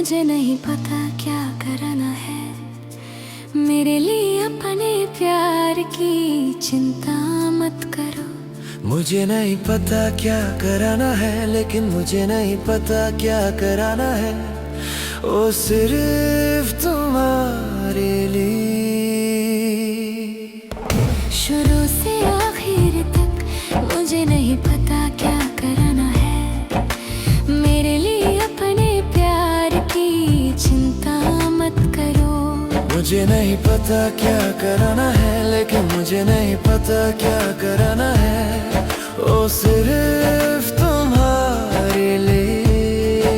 मुझे नहीं पता क्या करना है। मेरे लिए अपने प्यार की चिंता मत करो। मुझे नहीं पता क्या कराना है, लेकिन मुझे नहीं पता क्या कराना है। ओ सिर्फ तुम्हारे लिए। शुरू से आखिर तक मुझे नहीं पता क्या करना है। मेरे लिए अपने प्यार की चिंता मत करो। मुझे नहीं पता क्या कराना है, लेकिन मुझे नहीं पता क्या कराना है। ओ सिर्फ तुम्हारे लिए।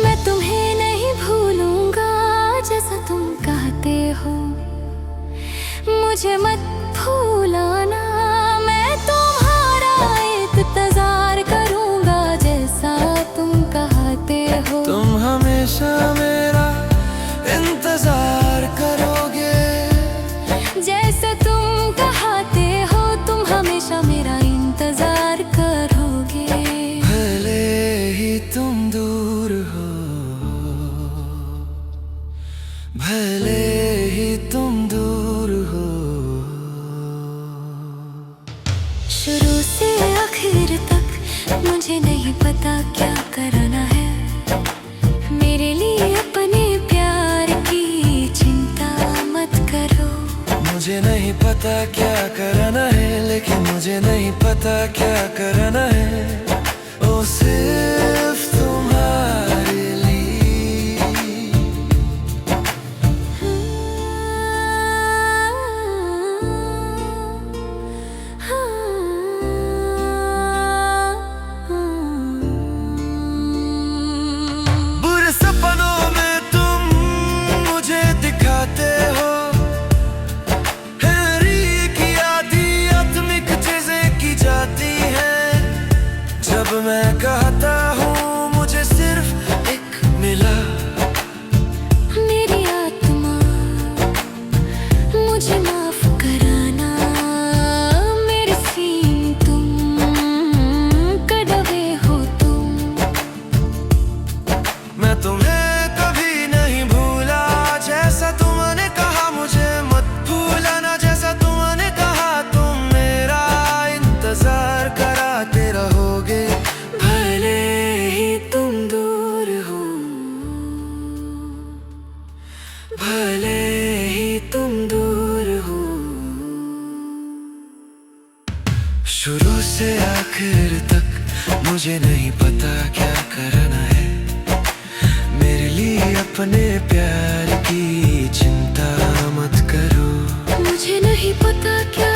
मैं तुम्हें नहीं भूलूंगा जैसा तुम कहते हो। मुझे मत भूलाना, मैं तुम्हारा इंतजार करूंगा जैसा तुम कहते हो। तुम हमेशा मेरा इंतजार करोगे जैसा तुम कहते हो। तुम हमेशा मेरा इंतजार करोगे। भले ही तुम दूर हो, भले ही तुम दूर हो। शुरू से आखिर तक मुझे नहीं पता क्या करना है। मेरे लिए अपने प्यार की चिंता मत करो। मुझे नहीं पता क्या करना है, लेकिन मुझे नहीं पता क्या करना है। ओ सिर्फ तुम्हारे लिए। बुरे सपनों में तुम मुझे दिखाते हो। जब मैं कहता हूँ मुझे सिर्फ एक मिला। मेरी आत्मा मुझे माफ कराना। मेरे सीन तुम कड़वे हो तुम। मैं तुम्हें कभी नहीं भूला जैसा तुमने कहा। मुझे मत भूलाना जैसा तुमने कहा। तुम मेरा इंतजार कराते रहोगे। भले ही तुम दूर हो, भले ही तुम दूर हो। शुरू से आखिर तक मुझे नहीं पता क्या करना है। मेरे लिए अपने प्यार की चिंता मत करो। मुझे नहीं पता क्या